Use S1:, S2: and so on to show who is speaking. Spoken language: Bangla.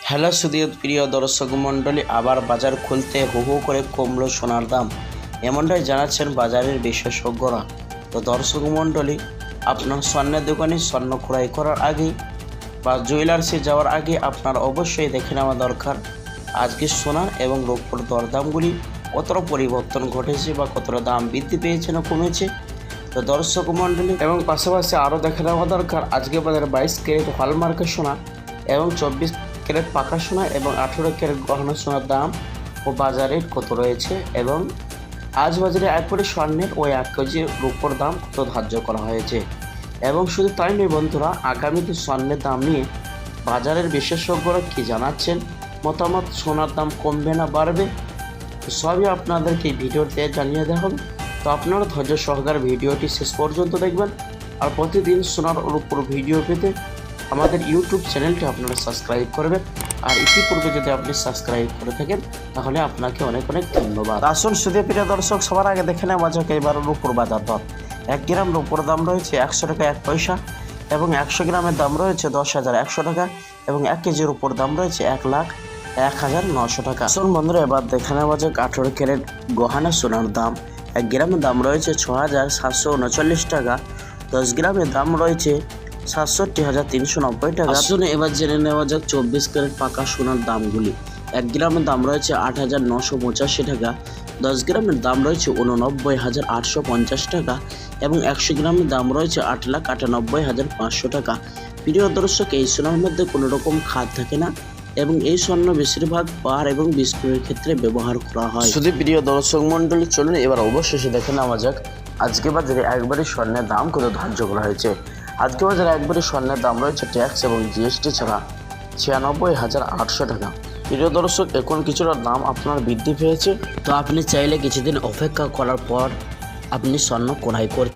S1: হ্যালো সুধীর প্রিয় দর্শক মণ্ডলী, আবার বাজার খুলতে হু হু করে কমলো সোনার দাম, এমনটাই জানাচ্ছেন বাজারের বিশেষজ্ঞরা। তো দর্শক মণ্ডলী, আপনার স্বর্ণের দোকানে স্বর্ণ ক্রয় করার আগে বা জুয়েলার্সে যাওয়ার আগে আপনার অবশ্যই দেখে নেওয়া দরকার আজকে সোনার এবং রূপোর দরদামগুলি কতটা পরিবর্তন ঘটেছে বা কতটা দাম বৃদ্ধি পেয়েছে না কমেছে। তো দর্শক মণ্ডলী, এবং পাশাপাশি আরও দেখে নেওয়া দরকার আজকে বাজারে 22 ক্যারেট হলমার্কের সোনা এবং 24 ক্যারেট পাকা সোনা এবং 18 ক্যারেট গহনা সোনার দাম ও বাজারে কত রয়েছে, এবং আজ বাজারে এক ভরি স্বর্ণের ও 1 কেজি রূপোর দাম কত ধার্য করা হয়েছে। এবং শুধু তাই নয় বন্ধুরা, আগামীতে স্বর্ণের দাম নিয়ে বাজারের বিশেষজ্ঞরা কী জানাচ্ছেন, মতামত, সোনার দাম কমবে না বাড়বে, সবই আপনাদেরকে এই ভিডিওতে জানিয়ে দেওয়া হবে। তো আপনারা ধৈর্য সহকারে ভিডিওটি শেষ পর্যন্ত দেখবেন, আর প্রতিদিন সোনার রূপোর ভিডিও পেতে আমাদের ইউটিউব চ্যানেলটি আপনারা সাবস্ক্রাইব করবেন। আর ইতিপূর্বে যদি আপনি সাবস্ক্রাইব করে থাকেন তাহলে আপনাকে অনেক অনেক ধন্যবাদ। আসুন সুধী প্রিয় দর্শক, সবার আগে দেখে নেওয়া যাক এবার রূপোর বাজার দর। 1 গ্রাম রূপোর দাম রয়েছে 100 টাকা 1 পয়সা, এবং 100 গ্রামের দাম রয়েছে 10,100 টাকা, এবং 1 কেজির উপর দাম রয়েছে 1,01,900 টাকা। আসুন বন্ধুরা, এবার দেখে নেওয়া যাক 18 ক্যারেট গহনা সোনার দাম। 1 গ্রামের দাম রয়েছে 6,739 টাকা, 10 গ্রামের দাম রয়েছে 67,390 টাকা। আসুন এবার জেনে নেওয়া যাক 24 ক্যারেট পাকা সোনার দামগুলি। 1 গ্রামের দাম রয়েছে 8,985 টাকা, 10 গ্রামের দাম রয়েছে 89,850 টাকা, এবং 100 গ্রামের দাম রয়েছে 8,98,500 টাকা। প্রিয় দর্শক, এই সোনার মধ্যে কোনো রকম খাদ থাকে না, এবং এই স্বর্ণ বেশিরভাগ বার এবং বিস্কুটের ক্ষেত্রে ব্যবহার করা হয়। শুধু প্রিয় দর্শক মণ্ডলী, চলুন এবার অবশেষে দেখে নেওয়া যাক আজকে বাজারে একবারে স্বর্ণের দাম কত ধার্য করা হয়েছে। আজকে বাজারে একবারে স্বর্ণের দাম রয়েছে ট্যাক্স এবং জিএসটি ছাড়া 96,800 টাকা। প্রিয় দর্শক, এখন কিছুটা দাম আপনার বৃদ্ধি পেয়েছে, তো আপনি চাইলে কিছুদিন অপেক্ষা করার পর আপনি স্বর্ণ ক্রয় করতে